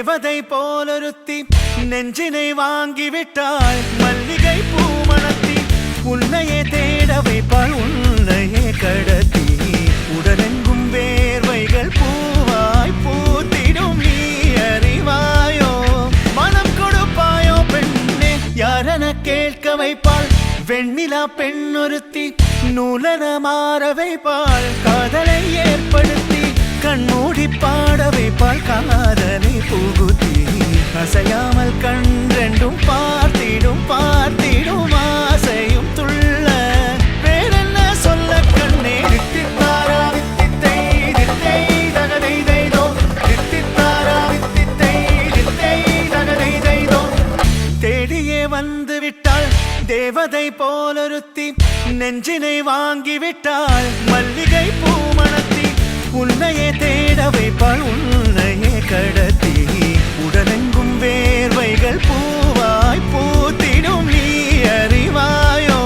தேவதை போலொருத்தி நெஞ்சினை வாங்கிவிட்டாள். மல்லிகை பூமணத்தி உன்னையே தேட வைப்பாள். உன்னையே கடத்தி உடலெங்கும் வேர்வைகள் பூவாய் பூத்திடும். நீ அறிவாயோ மனம் கொடுப்பாயோ பெண்ணே யாரென கேட்க வைப்பாள். வெண்ணிலா பெண்ணொருத்தி நூலன மாற வைப்பாள். காதலை ஏற்படுத்தி கண்மூடி பாட வைப்பாள். காதலை புகுத்தி அசையாமல் கண்டெண்டும் பார்த்திடும் பார்த்திடும் ஆசையும் துள்ள. வேறென்ன சொல்ல கண்ணே தித்தித்தாரா வித்தித்தை தித்தை தகதை தைதோ தித்தித்தாரா வித்தித்தை தித்தை தகதை தைதோ. தேடியே வந்து விட்டாள் தேவதை போலொருத்தி நெஞ்சினை வாங்கிவிட்டாள். மல்லிகை பூமணத்தி உன்னையே தேட வைப்பாள். உன்னையே கடத்தி உடலெங்கும் வேர்வைகள் பூவாய் பூத்திடும். நீ அறிவாயோ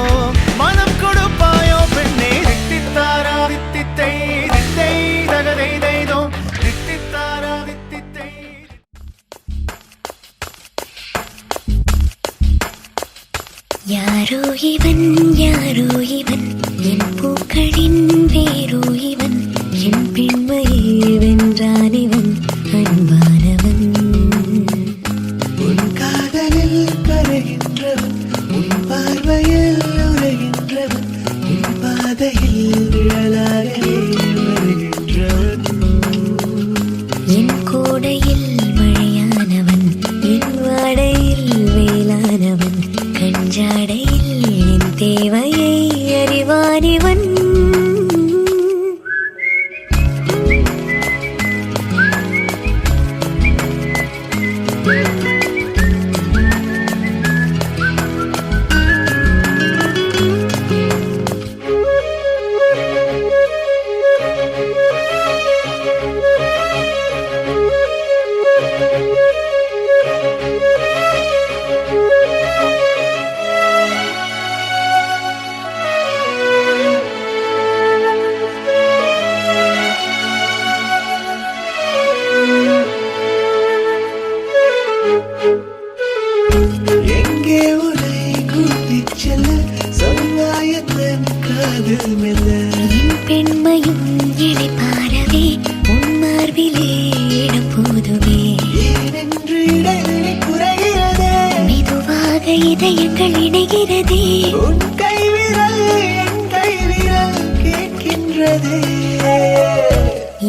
மனம் கொடுப்பாயோ பெண்ணே தித்தித்தாரா வித்தித்தை தித்தை தகதை தைதோ தித்தித்தாரா வித்தித்தை. யாரோ இவன் யாரோ இவன் என் பூக்களின் வேரோ இவன். என் பெண்மையை வென்றான் இவன் அன்பானவன். உன் காதலில் கரைகின்றவன் உன் பார்வையில் உரைகின்றவன். உன் பாதையில் விழலாகவே வருகின்றவன். என் கோடையில் மழையானவன் என் வாடையில் வேளானவன். கஞ்சாடையில் என் தேவையை அறிவானிவன். எங்கே உன்னை கூட்டிச் செல்ல சொன்னாயத்தன் காதல் மெல்ல. என் பெண்மையும் இடைப்பாரவே உன் மார்பிலே இடம் போதுவே. ஏனென்று இடைவெளி குறைகிறதே மெதுவாக இதயங்கள் இணைகிறதே. உன் கைவிரல் என் கைவிரல் கேட்கின்றதே.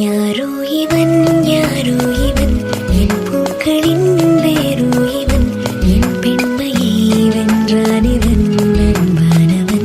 யாரோ இவன் யாரோ இவன் என் பூக்களின் வேரோ இவன். என் பெண்மையை வென்றான் இவன் அன்பானவன்.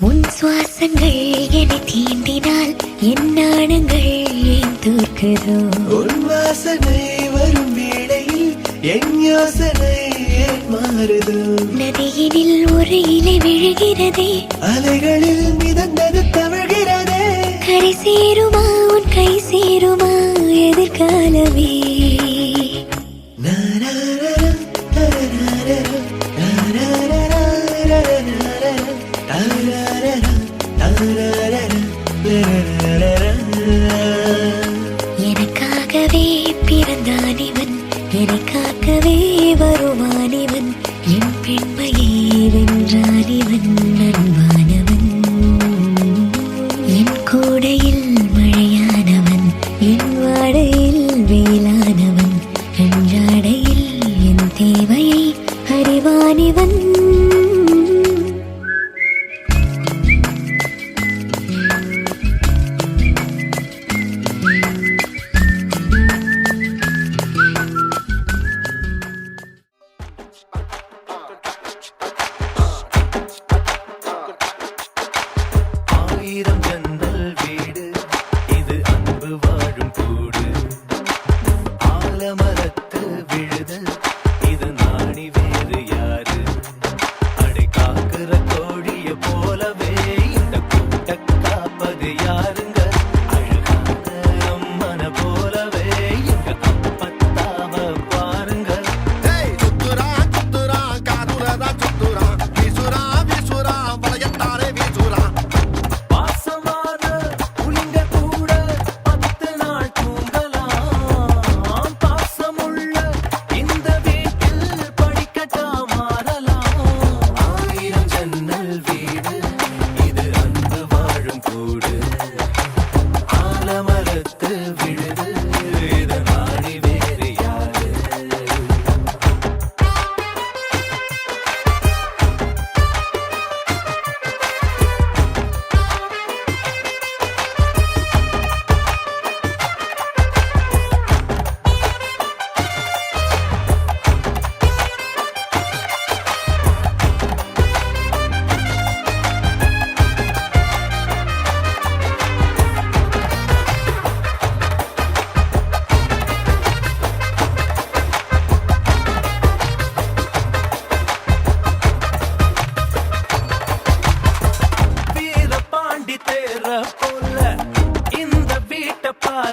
உன் சுவாசங்கள் என்னை தீண்டினால் என் நாணங்கள் ஏன் தோற்குதோ. உன் வாசனை வரும் வேளையில் என் யோசனை ஏன் மாறுதோ. நதியினில் ஒரு இலை விழுகிறதே அலைகளில் மிதந்தது தவழ்கிறதே. கரை சேருமா உன் கை சேருமா எதிர்காலமே. எனக்காகவே பிறந்தான் இவன் என்னை காக்கவே வருவான் இவன். என் பெண்மையை வென்றான் இவன் அன்பானவன். என் கூட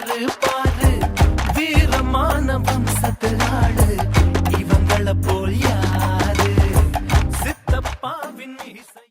பாரு பாரு வீரமான வம்சத்திலாடு இவங்கள போல் யாரு சித்தப்பாவின் இசை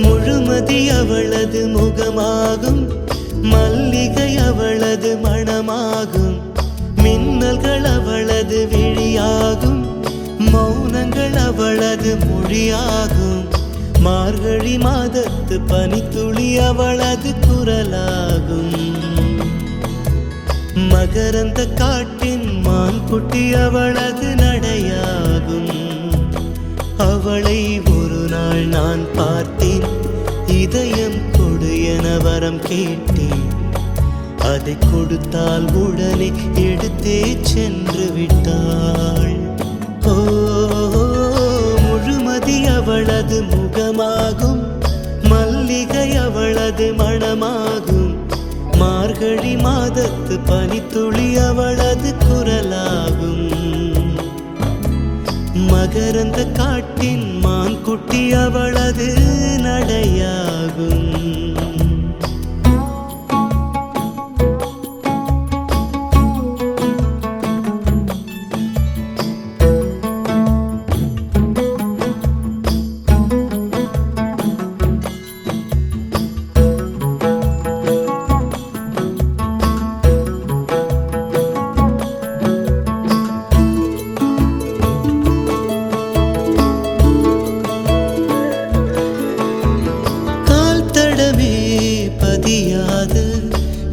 முழுமதி அவளது முகமாகும் மல்லிகை அவளது மணமாகும் மின்னல்கள் அவளது விழியாகும் மௌனங்கள் அவளது மொழியாகும் மார்கழி மாதத்து பனித்துளி அவளது குரலாகும் மகரந்த காட்டின் மான்குட்டி அவளது நடையாகும் அவளை ஒரு நாள் நான் பார்த்தேன் இதயம் கொடு என வரம் கேட்டேன் அதை கொடுத்தால் உடனே எடுத்தே சென்று விட்டாள் ஓ முழுமதி அவளது முகமாகும் மல்லிகை அவளது மணமாகும் மார்கழி மாதத்து பனித்துளி அவளது குரலாகும் மகரந்த காட்டின் மான்குட்டி அவளது நடையாகும்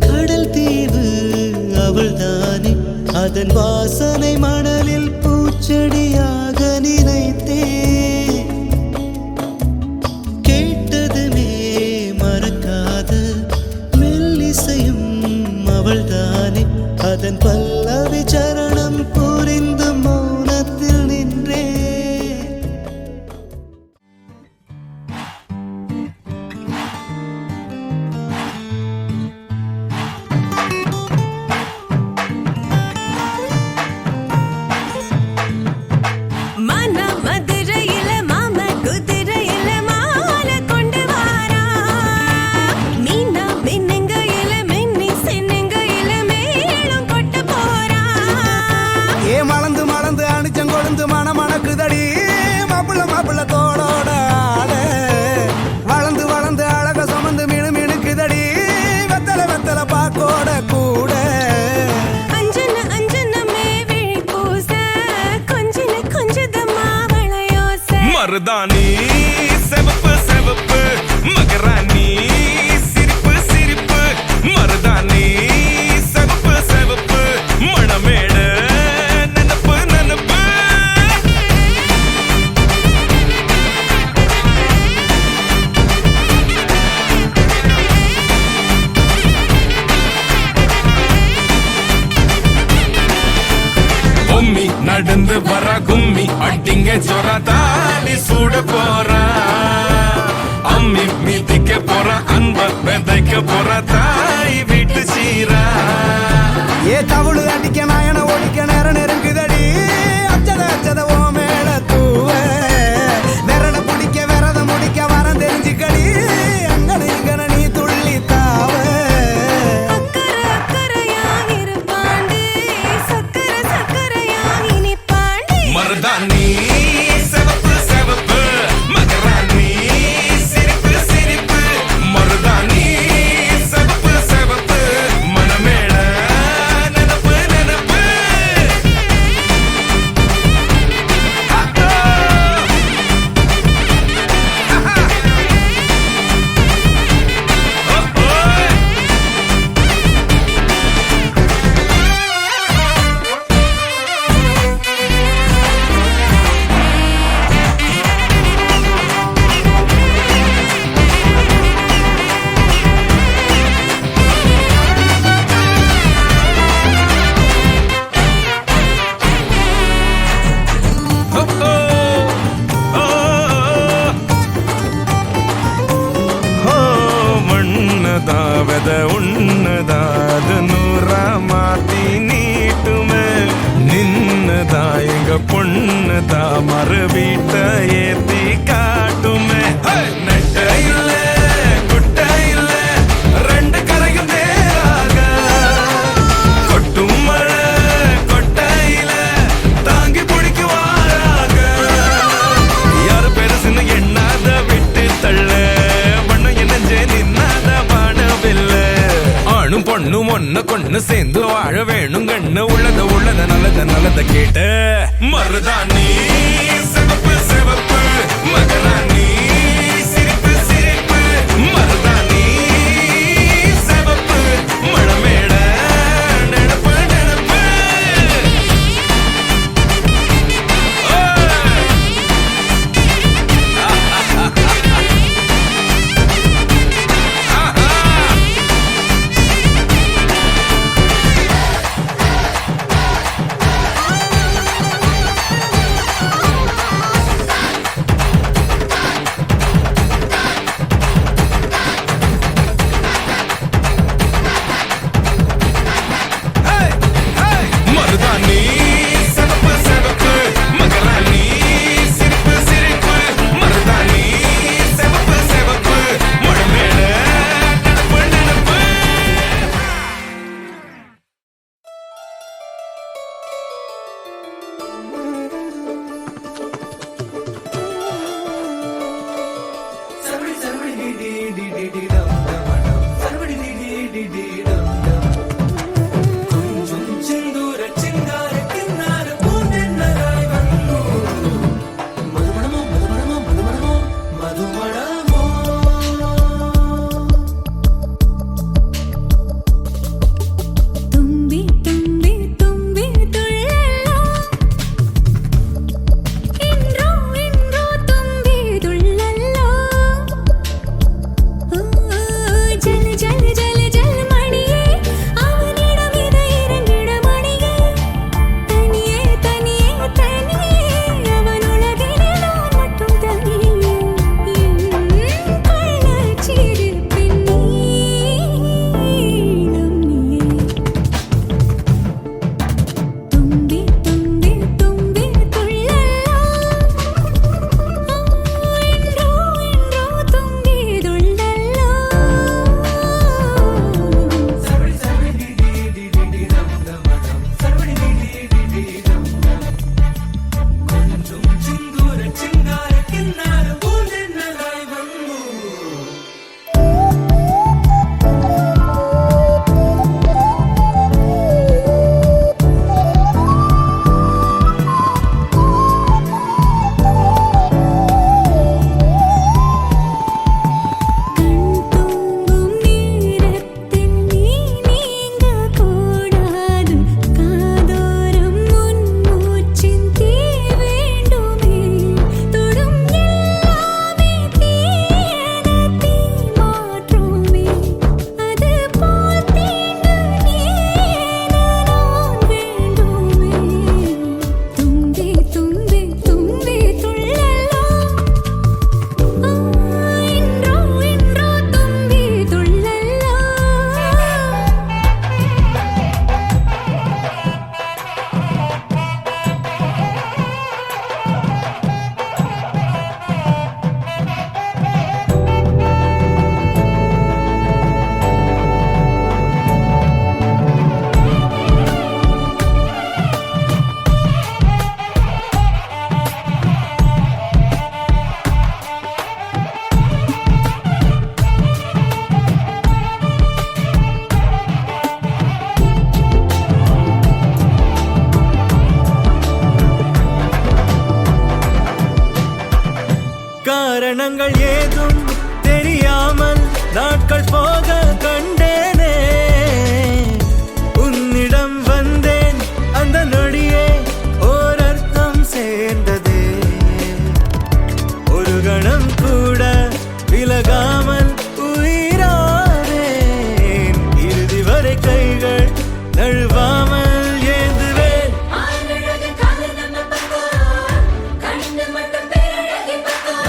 கடல் தீவு அவள்தானே அதன் வாசனை மணலில் பூச்செடியாக நினைத்தே கேட்டதுமே மறக்காத மெல்லிசையும் அவள்தானே அதன் பல்லவி சரணம் புரிந்து மௌனத்தில் நின்றே மருதாணி செவப்பு செவப்பு மகராணி சிரிப்பு சிரிப்பு மருதாணி செவப்பு செவப்பு மணமேடு நனப்பு நனப்பு பொம்மி நடந்து வர கும்மி அட்டிங்க ஜொரதாலி சூட போறா அம்மி மீதிக்க போற அன்ப விதைக்க போற தாய் வீட்டு சீரா ஏ தவுளு அடிக்க நாயன ஒடிக்க நேரம் நெருங்குதடி அச்சத அச்சத ஓ மேல தூவ விரட பிடிக்க விரத முடிக்க வரம் தெரிஞ்சுக்கடி அங்கன இங்கன நீ துள்ளி தாவ மருதாணி செவப்பு செவப்பு மகராணி சிரிப்பு சிரிப்பு மருதாணி செவப்பு செவப்பு மணமே ஒன்னதா வெத உன்னதா அது நூறா மாத்தி நீட்டுமே நின்னதா எங்க பொண்ணுதா மறு வீட்ட ஏத்தி காட்டுமே நெட்ட இல்ல குட்ட இல்ல ரெண்டு கரையும் நேராக கொட்டும் மழை கொட்டையில தாங்கி பிடிக்குவாராக யாரு பெருசுன்னு எண்ணாத விட்டு தள்ள வண்ணம் என்னஞ்சே நின்னாத வானவில்ல ஆணும் பொண்ணும் ஒன்ன கொன்னு சேர்ந்து வாழ வேணும் கண்ணு உள்ளத உள்ளத நல்லத நல்லத கேட்ட மருதாணி சிவப்பு சிவப்பு மகராணி சிரிப்பு சிரிப்பு மருதாணி சிவப்பு மழமேட நினப்பு நினப்பு மருதாணி சிவப்பு சிவப்பு மகராணி சிரிப்பு சிரிப்பு மருதாணி சிவப்பு சிவப்பு மழமேட நினப்பு நினப்பு തുമ്പി തുമ്പി തുമ്പി തുള്ളല്ലോ ഇൻറോ ഇൻറോ തുമ്പി തുള്ളല്ലോ ജല ജല ജല ജല മണിയേ അവനിടം ഇത ഇറങ്ങിട മണിയേ തനിയേ തനിയേ തനിയേ അവനുലകിലെ നാൻ மட்டும் തനിയേ കള്ളച്ചിരിപ്പിൻ നീളം നീയേ തുമ്പി തുമ്പി തുമ്പി തുള്ളല്ലോ ഇൻറോ ഇൻറോ തുമ്പി തുള്ളല്ലോ കൺതൂങ്ങും നേരത്തിൽ നീ നീങ്ങകൂടാതെ കാതോരം മുൻമൂച്ചിൻ തീ വേണ്ടുമേ തൊടും எல்லாமே தீயன தீ மாற்றுமே அது போல் தீண்டு நீயன நான் வேண்டுமே தும்பி தும்பி தும்பி துள்ளല്ലോ ഇൻറോ ഇൻറോ തുമ്പി തുള്ളല്ലോ காரணங்கள் ஏதும் தெரியாமல் நாட்கள் போக கண்டேனே உன்னிடம் வந்தேன் அந்த நொடியே ஓர் அர்த்தம் சேர்ந்ததே ஒரு கணம் கூட விலகாமல் உயிரானேன் இறுதி வரை கைகள் நழுவாமல் ஏந்துவேன் ஆனழகு காதல் நம்ம பக்கம் கண்ணு மட்டும் பேரழகி பக்கம்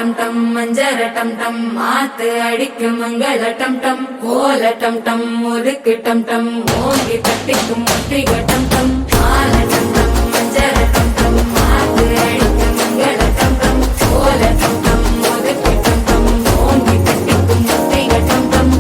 டம் டம் மஞ்சர டம் டம் மாத்து அடிக்கும் மங்கள டம் டம் கோல டம் டம் முறுக்கு டம் டம் ஓங்கி தட்டிக்கும் முட்டிக டம் டம் மால டம் டம் மஞ்சர டம் டம் மாத்து அடிக்கும் மங்கள டம் டம் கோல டம் டம் முறுக்கு டம் டம் ஓங்கி தட்டிக்கும் முட்டிக டம் டம்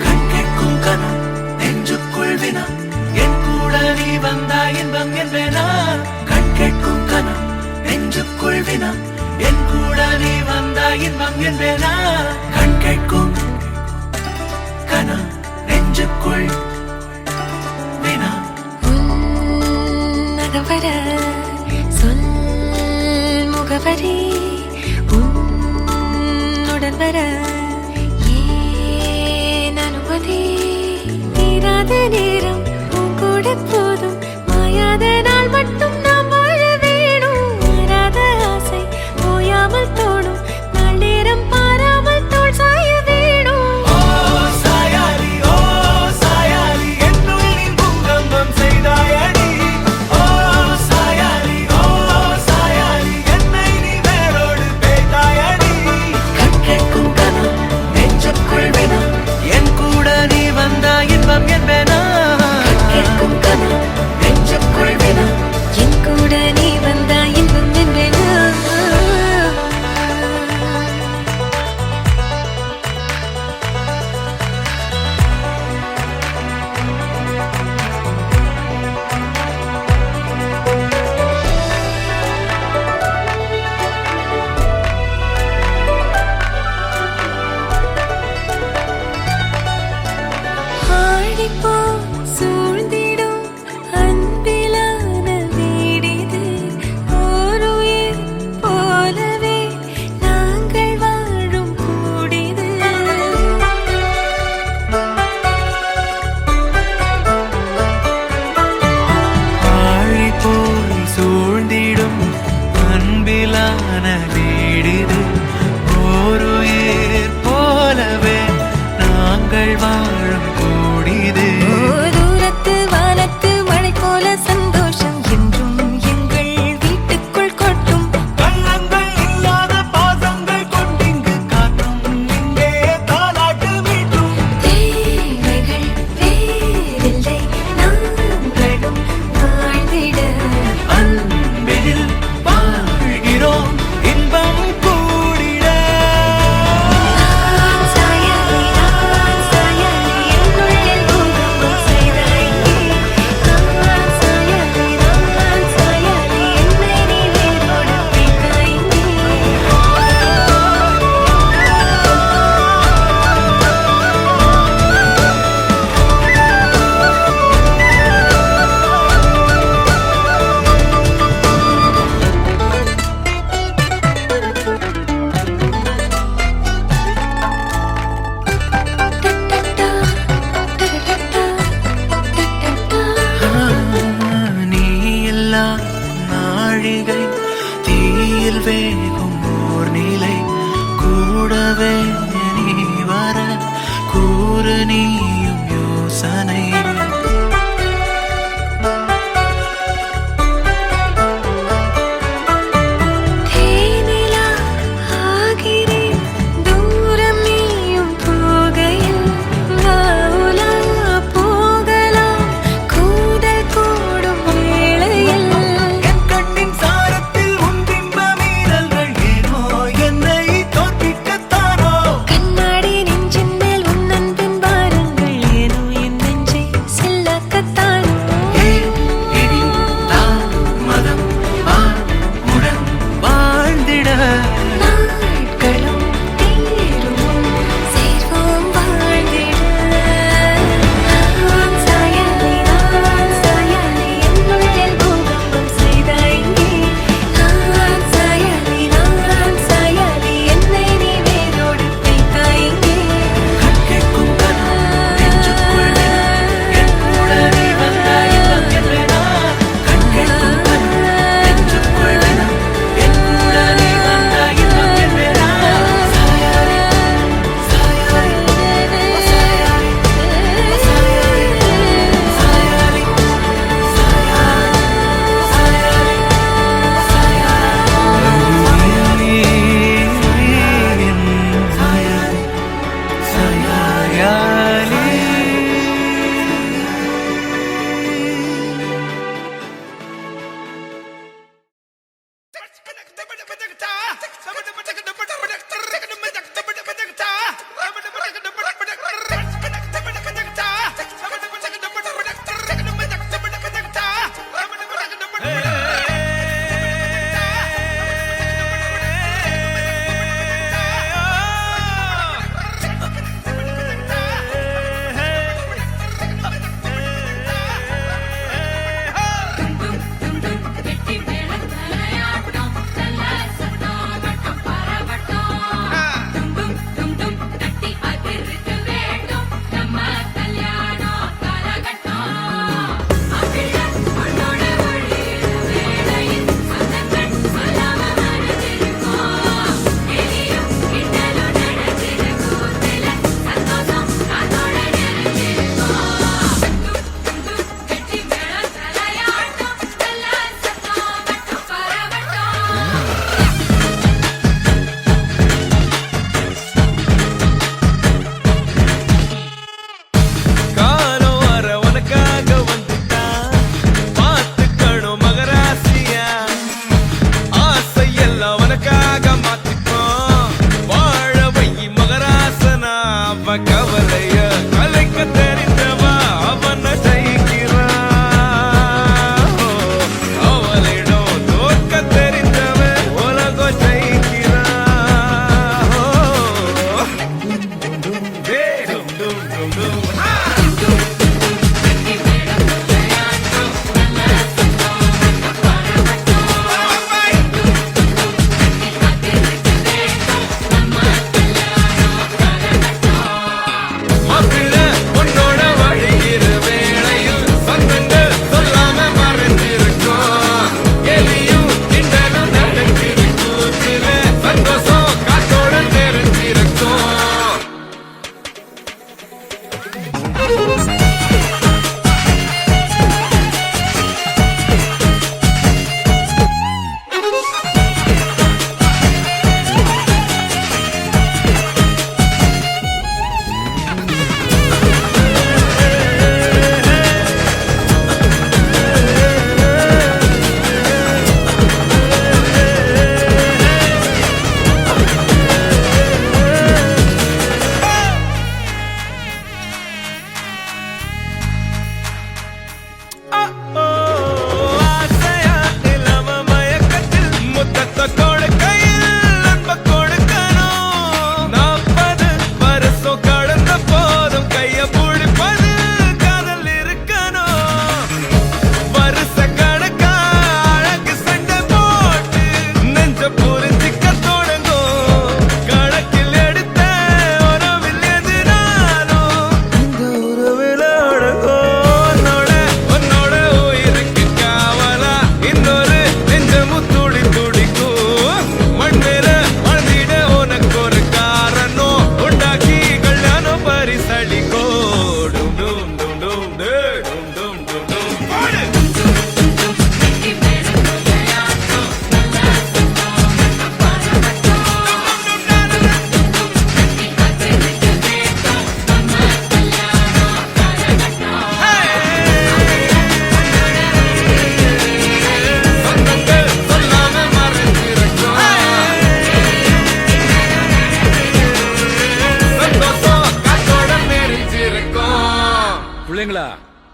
கண் கேட்கும் கனம் நெஞ்சுக்குள் வினா என் கூட நீ வந்தா இன்பம் என்பேனா கண் கேட்கும் கனம் நெஞ்சுக்குள் வினா என் கூட நீ வந்தா இன்பம் என்பேனா கண் கேட்கும் கனம் நெஞ்சுக்குள் வினா நகவர சொல் முகவரி உன்னுடன் வர ஏன் அனுமதி தீராத நேரம் உன் கூட போதும் மாயாத நாள் மட்டும் நாம் வாழ வேணும் மாறாத ஆசை ஓயாமல் தோணும் நாள் நேரம் பாராமல் தோள் சாய வேணும் ஓ சாயாலி என்னுள் நீ பூங்கம்பம் செய்தாயடி ஓ சாயாலி என்னை நீ வேரோடு பேய்த்தாயடி கண் கேட்கும் கனம் நெஞ்சுக்குள் வினா என் கூட நீ வந்தா இன்பம் என்பேனா கண் கேட்கும் கனம் நெஞ்சுக்குள் வினா என் கூட நீ வந்தா இன்பம் என்பேனா ஆடிப்போ சூழ்ந்திடும் அன்பிலான வீடிது ஓருயிர் போலவே நாங்கள் வாழும் கூடிது ஆழி போல் சூழ்ந்திடும் அன்பிலான வீடிது ஓருயிர் போலவே நாங்கள் வாழும் கூடிது தூரத்து வானத்து மழை போல சந்தோஷம் என்றும் எங்கள் வீட்டுக்குள் கொட்டும் கள்ளங்கள் இல்லாத பாசங்கள் கொண்டிங்கு காட்டும் இங்கே தாலாட்டு மீட்டும் தேவைகள் வேறில்லை நாங்களும் வாழ்ந்திட அன்பில் வாழ்கிறோம் இன்பம் கூடிட சாயாலி என்னுள்ளில் பூகம்பம் செய்தாய் சாயாலி என்னை நீ வேரோடு பிடித்தாய் நீ எல்லா நாழிகை தீயில் வேகும் ஓர் நிலை கூடவே நீ வர கூறு நீயும் யோசனை தேனிலா ஆகிறேன் தூரம் நீயும் போகையில் வாவுலா போகலாம் கூடல் கூடும் வேளையில் என் கண்ணின் சாரத்தில் உன் பிம்ப மீறல்கள் ஏனோ என்னை தோற்பிக்கத்தானோ கண்ணாடி நெஞ்சின் மேல் உன் அன்பின் பாரங்கள் ஏனோ என் நெஞ்சை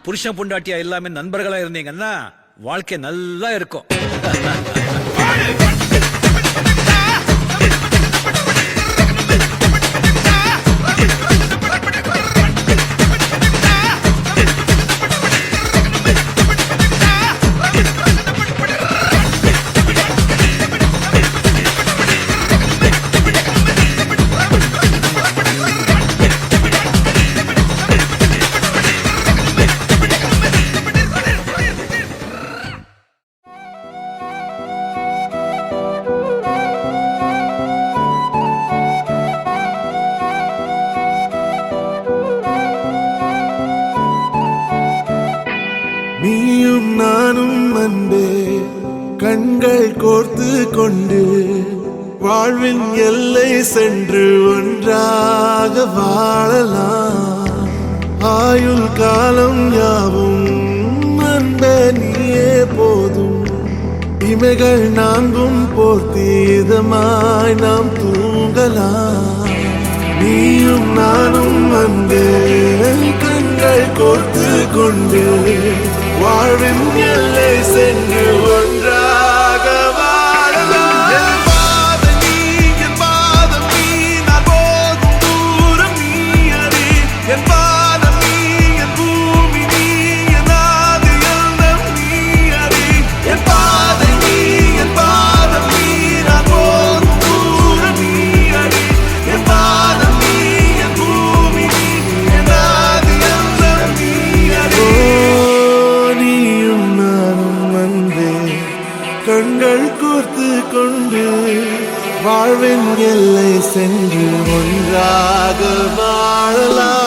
புருஷன் பொண்டாட்டியா எல்லாமே நண்பர்களா இருந்தீங்கன்னா வாழ்க்கை நல்லா இருக்கும். நீயும் நானும் அன்பே கண்கள் கோர்த்து கொண்டு வாழ்வின் எல்லை சென்று ஒன்றாக வாழலாம். ஆயுள் காலம் யாவும் அன்பே நீயே போதும். இமைகள் நான்கும் போர்த்தீதமாய் நாம் தூங்கலாம். நீயும் நானும் அன்பே கண்கள் கோர்த்து கொண்டு வாழ்வின் எல்லை சென்று ஒன்றாக வாழலாம். என் பாதம் நீ, என் பாதம் நீ, நான் போகும் தூரம் நீ அறி. என் பாதம் நீ, என் பூமி நீ, என் ஆதி எல்லாம் நீ அறி. என் பாதம் நீ, என் பாதம் நீ, நான் போகும் தூரம் நீ அறி. என் பாதம் நீ, என் பூமி நீ, என் ஆதி எல்லாம் நீ அறி. நீயும் நானும் வந்தே கண்கள் கோர்த்து கொண்டு வாழ்வின் எல்லை சென்று ஒன்றாக வாழலாம்.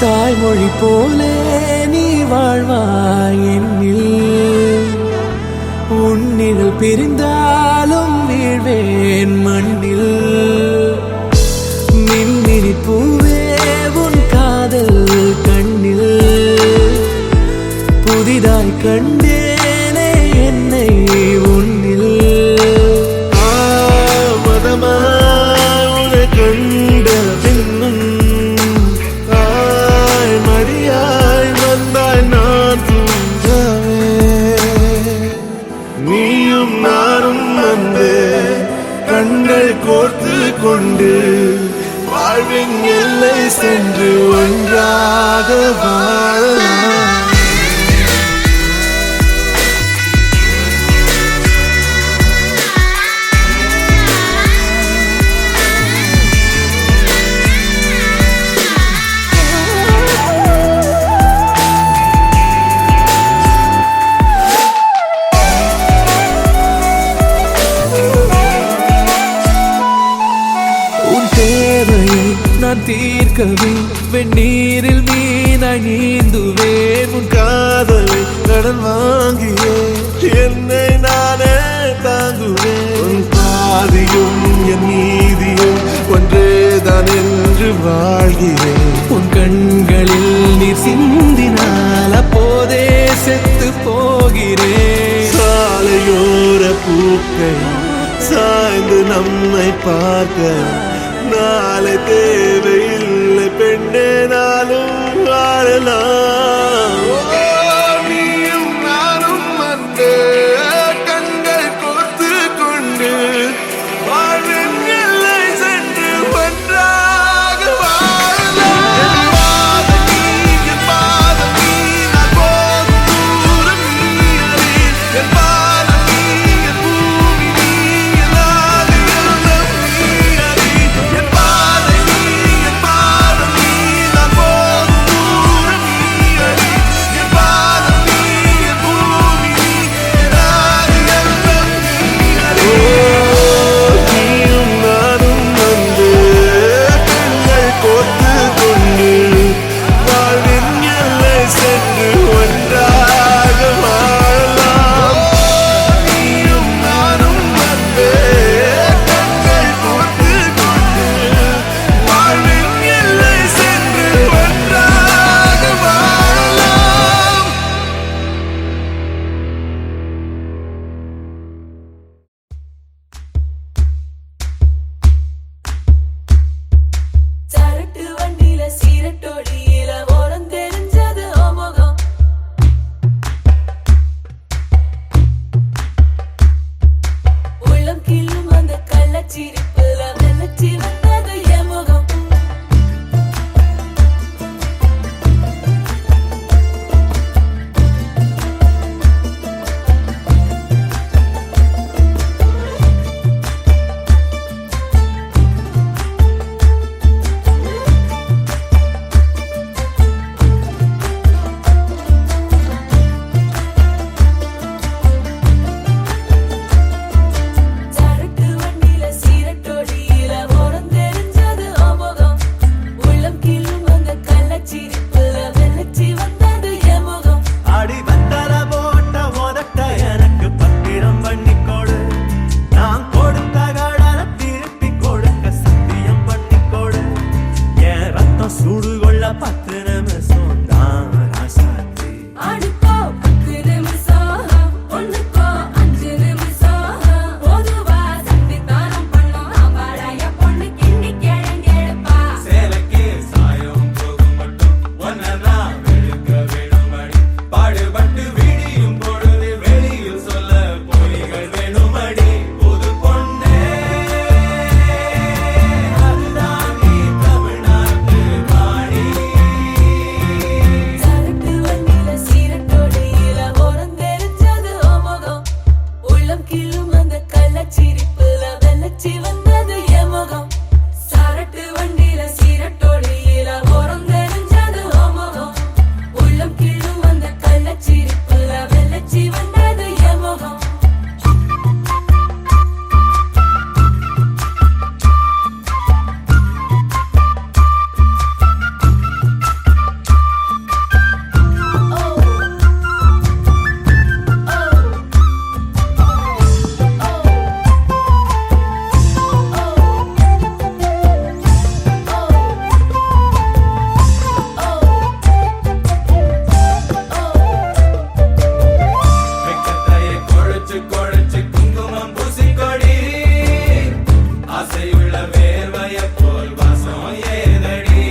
தாய்மொழி போலே நீ வாழ்வாய் என்னில். உன்னில் பிரிந்தாலும் வீழ்வேன் மண்ணில். மின்மினி பூவே உன் காதல் கண்ணில் புதிதாய் கண்டேனே என்னை உன்னில். மதமாய் உன்னை கண்ட பின்னும் மடியாய் வந்தாய் நான் தூங்கவே. நீயும் நானும் வந்தே கண்கள் கோர்த்து கொண்டு வாழ்வின் எல்லை சென்று ஒன்றாக வாழலாம். நான் தீர்க்கவே வெந்நீரில் மீனாய் நீந்துவேன். உன் காதலை கடன் வாங்கியே என்னை நானே தாங்குவேன். உன் பாதியும் என் நீதியும் ஒன்றேதான் என்று வாழ்கிறேன். உன் கண்களில் நீர் சிந்தினால் அப்போதே செத்து போகிறேன். சாலையோர பூக்கள் சாய்ந்து நம்மை பார்க்க நாளை தேவையில்லை பெண்ணே நாளும் வாழலாம். நீயும் நானும் வந்து கண்கள் கோர்த்து கொண்டு வாழ்வின் எல்லை சென்று ஒன்றாக வாழலாம். என் பாதம் நீ, என் பாதம் நீ, நான் போகும் தூரம் நீ அறி. என் பாதம் நீ, என் பூமி நீ, என் ஆதி எல்லாம் நீ அறி. என் பாதம் நீ, என் பாதம் நீ, நான் போகும் தூரம் நீ 10 நிமிஷம் தான் ராசாத்தி. அடுக்கோ 10 நிமிஷம், ஒண்ணுக்கோ 5 நிமிஷம். பொதுவா சண்டித்தனம் பண்ணும் அவளைய பொண்ணு கிண்டி கிழங்கெடுப்பா. சேலைக்கு சாயம் போகும் மட்டும் ஒன்னதான் வெளுக்க வேணுமடி. பாடுபட்டு விடியும் பொழுது வெளியில் சொல்ல பொய்கள் வேணுமடி. புது பொண்ணே அதுதான் நீ தமிழ்நாட்டு வாணி. சரட்டு வண்டியில சீரட்டோடியில ஓரம் தெரிஞ்சது உன் முகம். உள்ளம் கிள்ளும் அந்த கள்ளச்சிரிப்புல வெள்ளச்சி வந்தது என் முகம். சரட்டு வண்டியில சீரட்டோடியில ஓரம் தெரிஞ்சது உன் முகம். உள்ளம் கிள்ளும் அந்த கள்ளச்சிரிப்புல வெள்ளச்சி வந்தது என் முகம். வெக்கத்தையை குழைச்சு குழைச்சு குங்குமம் பூசிக்கொடி. ஆசையுள்ள வேர்வைய போல் வாசம் ஏதடி.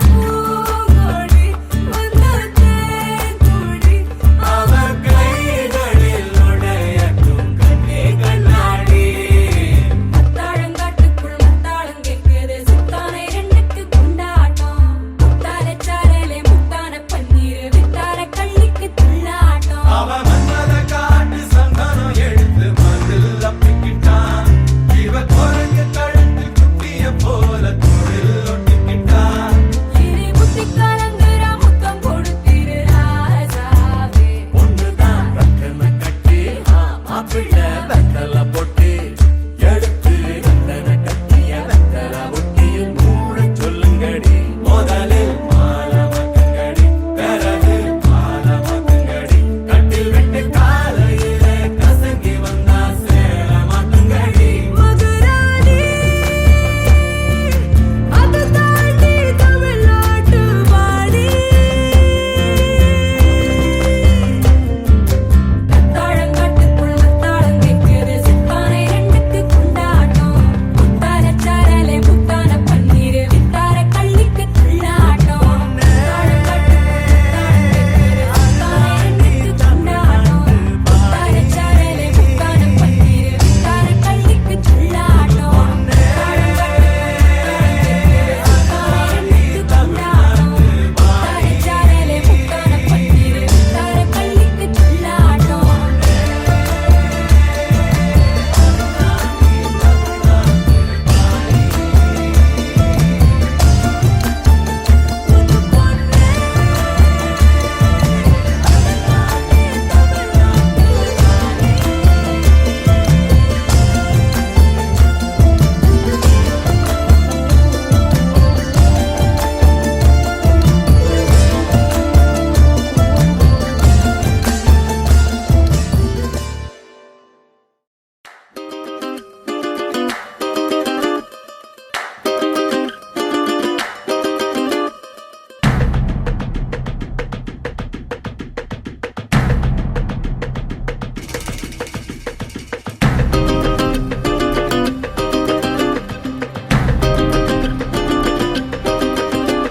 பூங்கொடி வந்ததேன் கொடி. அவர் கைகளில் நுழையட்டும் கண்ணே கண்ணாடி. மத்தாளங்காட்டுக்குள் மத்தாளம் கேட்குது. சுத்தானை ரெண்டுக்கு கொண்டாட்டம். முத்தார சாரலே முத்தான பன்னீர் வித்தார கள்ளிக்கு துள்ளாட்டம். அவன் மன்மத காட்டு சந்தனம் எடுத்து மதில் அப்பிக்கிட்டான். இவ குரங்கு கழுத்து குட்டிய போல தொழில் ஒட்டிக்கிட்டான். இனி முத்திக்காரங்குறா முத்தம் கொடுத்திரு ராசாவே. பொண்ணுதான் ரக்கன கட்டி மாப்பிள்ளை வெத்தல பொட்டி எடுத்து ரத்தன கட்டிய வெத்தல பொட்டியில் மூட சொல்லுங்கடி. முதலில் மாலை மக்குங்கடி, பிறகு மாலை மக்குங்கடி. கட்டில் விட்டு காலையில கசங்கி வந்தா சேர மாட்டுங்கடி. மதுராணி அது தாண்டி தமிழ்நாட்டு வாடி. மத்தாளங்காட்டுக்குள் மத்தாளம் கேட்குது. சுத்தானை ரெண்டுக்கு கொண்டாட்டம். முத்தார சாரலே முத்தான பன்னீர் வித்தார கள்ளிக்கு துள்ளாட்டம்.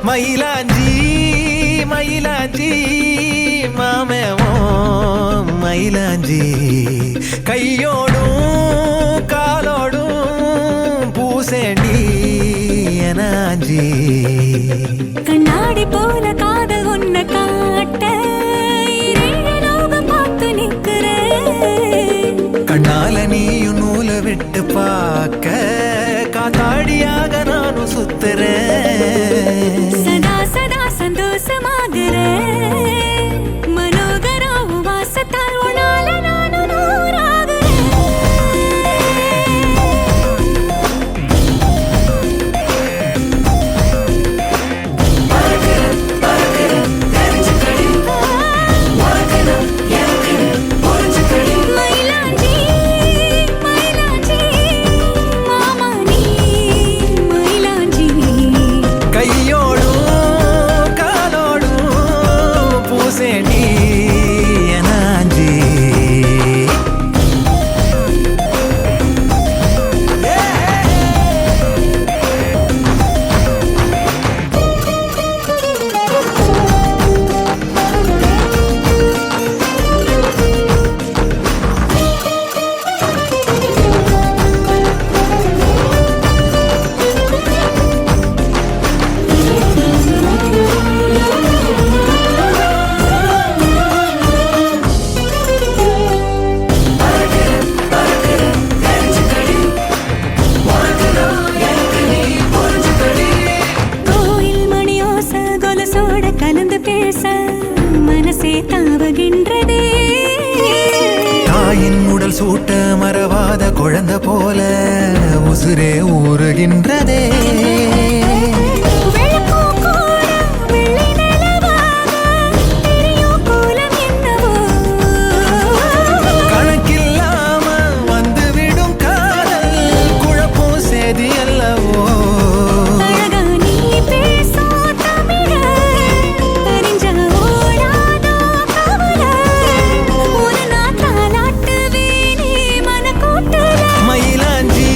மயிலாஞ்சி மயிலாஞ்சி மாமேவோ மயிலாஞ்சி கையோடும் காலோடும் பூசேண்டி எனாஞ்சி. கண்ணாடி போல காதல் உன்னை காட்ட இரண்டு லோகம் பார்த்து நிக்கிறேன். கண்ணால நீயும் நூலை விட்டு பார்க்க காத்தாடியாக நானும் சுத்துறேன். சதா சதா சந்தோஷமாகிறேன். மனோகரா வாசத்தால் உன்னால நானும் நூறாகிறேன். மயிலாஞ்சி மயிலாஞ்சி மாமா நீ மயிலாஞ்சி. குழந்தை போல உசுரே ஊறுகின்றதே. கணக்கில்லாம வந்துவிடும் காதல் குழப்பம் சேதி அல்லவோ. மயிலாஞ்சி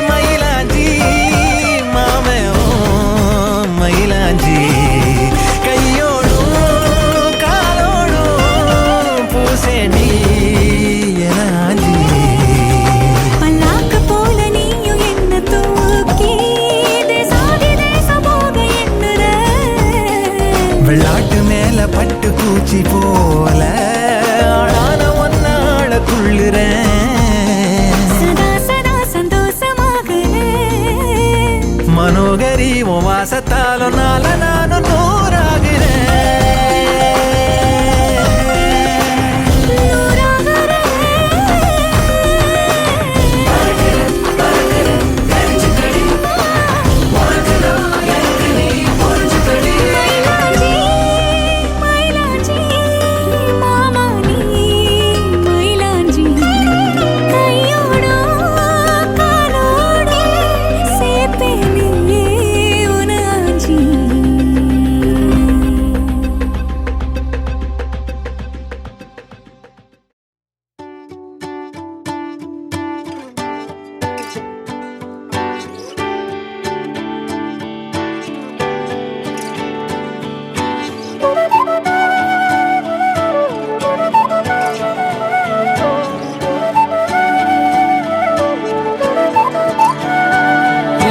மயிலாஞ்சி மாமே மயிலாஞ்சி கையோடும் காலோடும் பூசேண்டி எனாஞ்சி. பல்லாக்கு போல நீயும் என்ன தூக்கி தேசாதி தேச போக எண்ணுற. வெள்ளாட்டு மேல பட்டு பூச்சி போல ஆளான ஒன்னாள குள்ளுறேன். சதா சதா சந்தோஷமாகல மனோகரி உன் வாசத்தாலும் நால நானும் மயிலாஞ்சி மயிலாஞ்சி மாமா நீ மயிலாஞ்சி கையோடோ காலோடோ சேப்பேனே உனாஞ்சி.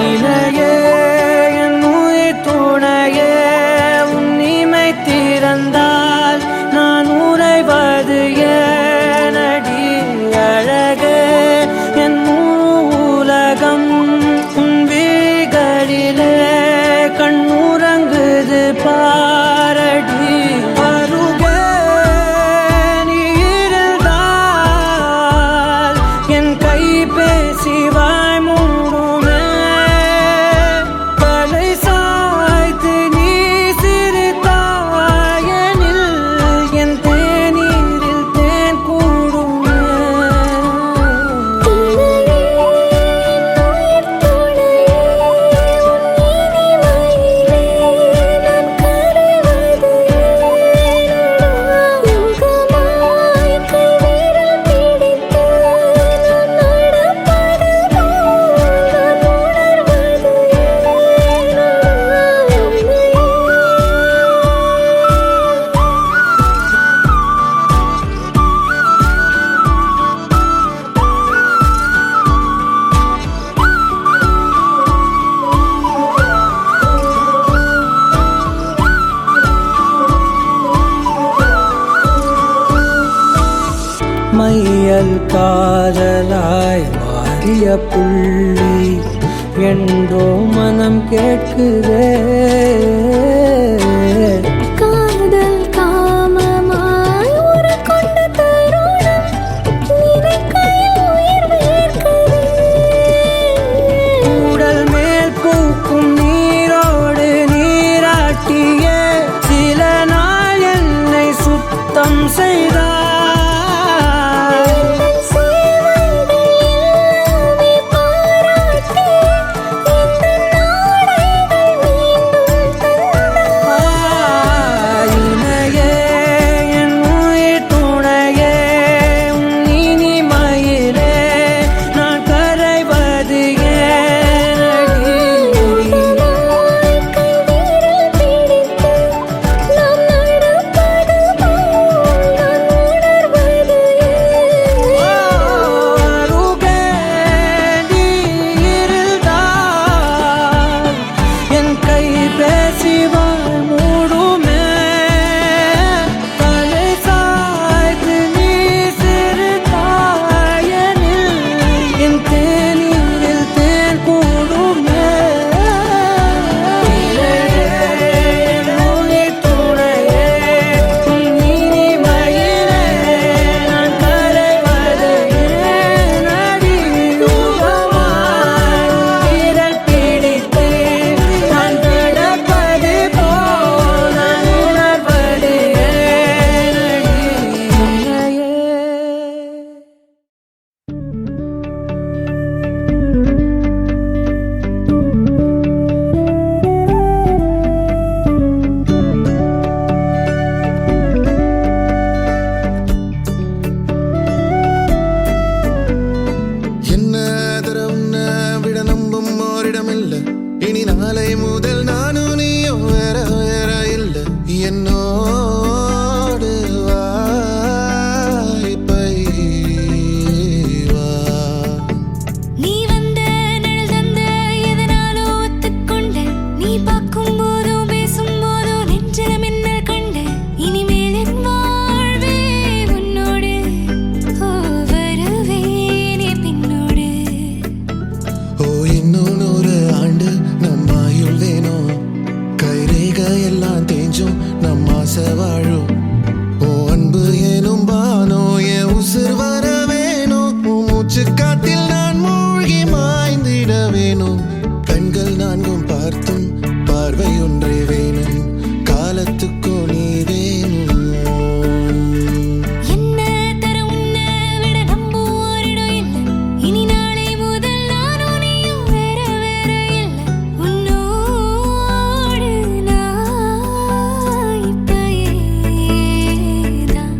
இணையே என் உயிர் துணையே உன்னிமை திறந்தால் நான் உறைவது ஏனடி அழகே. என் உலகம் உன் விழிகளிலே கண்ணுறங்குது பாரடி. அருகே நீ இருந்தால் என் கை பேசி வாய் மூடுமே. தலை சாய்த்து நீ சிரித்தாயனில் என் தேநீரில் தேன் கூடுமே. மையல் காதலாய் மாறிய புள்ளி என்றோ மனம் கேட்குதே. காதல் காமமாய் உருக்கொண்ட தருணம் நினைக்கையில் உயிர் வேர்க்குதே. உடல் மேல் பூக்கும் நீரோடு நீராட்டிய சில நாள் என்னை சுத்தம் செய்தார். சேவைகள் எல்லாமே பாராட்டி இந்த நாடைகள் மீண்டும் நாளை முதல் நானும் நீயும் வேற வேற இல்ல என்னோடு வாய்ப்பை வா நீ வந்த நிழல் தந்த எதனாலோ ஒத்துக்கொண்ட நீ பார்க்கும் போதோ பேசும் போதோ நெஞ்சில மின்னல் கண்ட இனிமேல் என் வாழ்வே உன்னோடு ஓ வருவேனே பின்னோடு ஓ இன்னும் 100 ஆண்டு நம்ம ஆயுள் வேணும் கைரேக எல்லாம் தேஞ்சும் நம்ம ஆசை வாழும் ஓ அன்பு எனும் பானோ என் உசுர் வர வேணும் உன் மூச்சு காத்தில் நான் மூழ்கி மாய்ந்திட வேணும் கண்கள் நான்கும் பார்த்தும் பார்வை ஒன்றே வேணும் காலத்துக்கும் நீ வேணும் என்ன தர உன்னை விட நம்ப ஓரிடம் இல்லை இனி நாளை முதல் நானும் நீயும் வேற வேற இல்லை உன்னோடு நான் இப்பயேதான்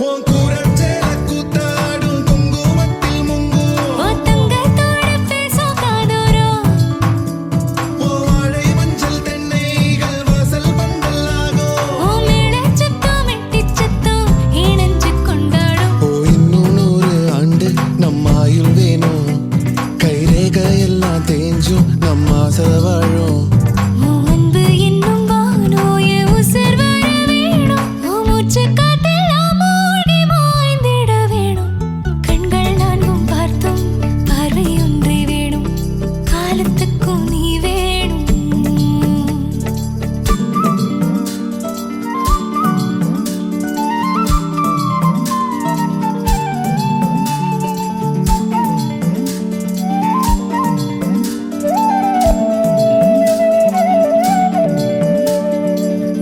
உன் கூரச்சேல கூத்தாடும் குங்குமத்தில் முங்கும் ஓ தங்கத்தோட பேசும் காதோரோ உன் வாழை மஞ்சள் தென்னைகள் வாசல் பந்தலாகும் ஓ மேளச் சத்தம் மெட்டிச் சத்தம் இணைஞ்சு கொண்டாடும் ஓ இன்னும் 100 ஆண்டு நம்ம ஆயுள் வேணும் கைரேக எல்லாம் தேஞ்சும் நம்ம ஆசை வாழும் ஓ அன்பு என்னும் வானோ என் உசுர் வர வேணும் ஓ மூச்சு காத்தெல்லாம் மூழ்கி மாய்ந்திட வேணும் கண்கள் நான்கும் பார்த்தும் பார்வை ஒன்றே வேணும் காலத்துக்கும் நீ வேணும்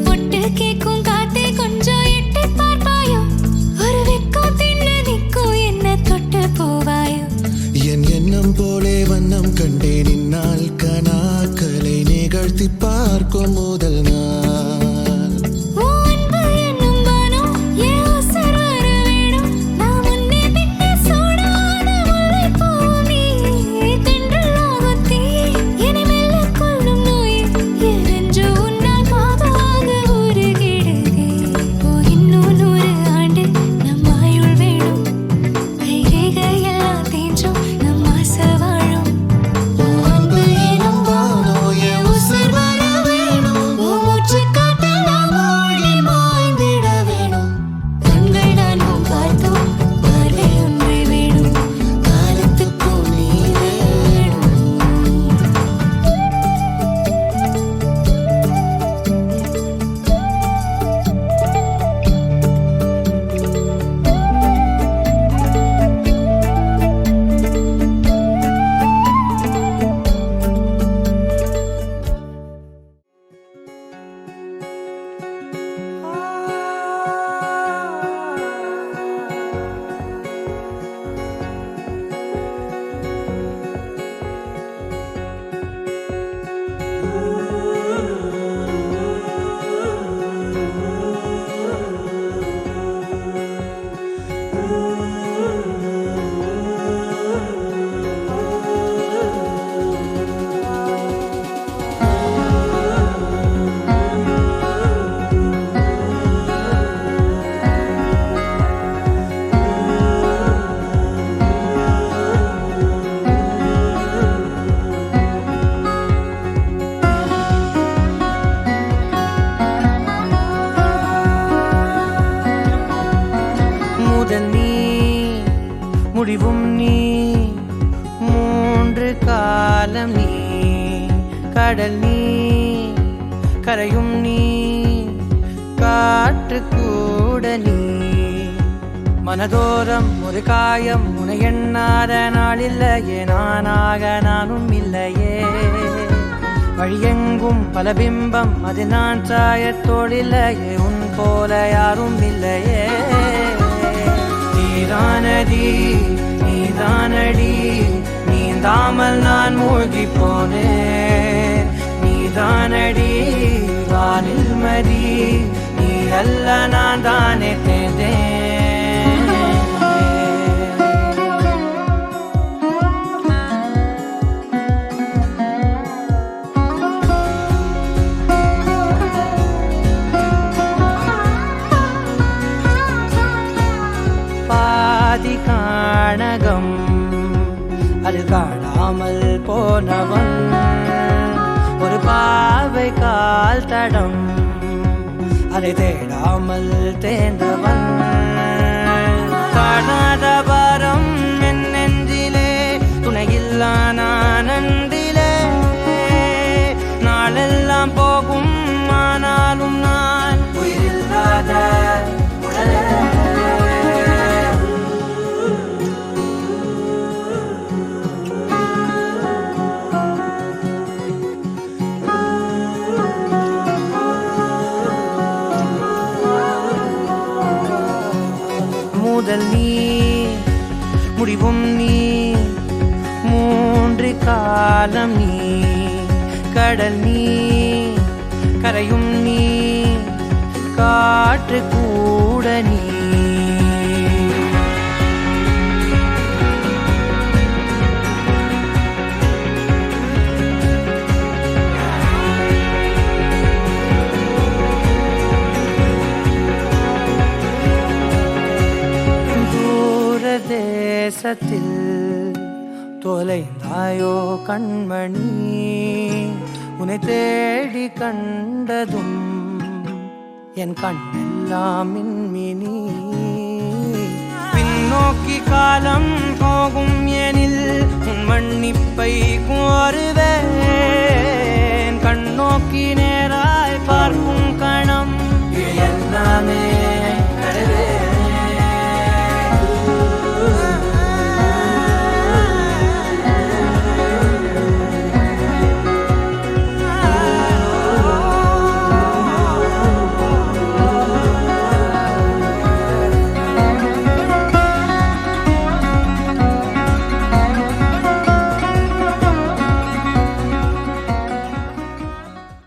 பொட்டு கேக்கும் காத்தே கொஞ்சம் எட்டி பார்ப்பாயோ ஒரு வெக்கம் தின்னு நிற்கும் என்ன தொட்டு போவாயோ என் எண்ணம் போலே வண்ணம் கண்டேன் இந்நாள் கனாக்களை நிகழ்த்தி பார்க்கும் முதல் நாள் ஓ அன்பு என்னும் வானம் என் உசுர் வர வேணும் நான் முன்னே பின்னே சூடான முல்லைப்பூ நீ தென்றலாகும் தீ என்னை மெல்ல கொல்லும் நோய் எரிஞ்சு உன்னால் பாதாக உருகிடுதே ஓ இன்னும் 100 ஆண்டு நம் ஆயுள் வேணும் கைரேக எல்லாம் தேஞ்சும் நம் ஆசை வாழும் அன்பு எனும் வானோ என் உசுர் வர வேணும் உன் மூச்சு முடிவும் நீ மூன்று காலம் நீ கடல் நீ கரையும் நீ காற்று கூட நீ மனதோரம் ஒரு காயம் உனை எண்ணாத நாள் இல்லையே நானாக நானும் இல்லையே வழியெங்கும் பல பிம்பம் அது நான் சாயத்தோடில்லையே உன் போல யாரும் இல்லையே நீதானடி நீதானடி நீந்தாமல் நான் மூழ்கி போனேன் நீதானடி வானில் மதி நீ அல்ல நான் தானே தேர்ந்தேன் பாதி காணகம் அது காணாமல் போனவன் ஒரு பாவை கால் தடம் அதை தேடாமல் தேர்ந்தவன் காணாத பாரம் என் நெஞ்சிலே துணையில்லா நான் அன்றிலே நாளெல்லாம் போகும் ஆனாலும் நான் உயிரில்லாத உடலே முதல் நீ முடிவும் நீ மூன்று காலம் நீ கடல் நீ கரையும் நீ காற்று கூட நீ தேசத்தில் தொலைந்தாயோ கண்மணி உன்னை தேடி கண்டதும் என் கண்ணெல்லாம் மின்மினி பின்னோக்கி காலம் போகும் எனில் உன் மன்னிப்பை கோருவே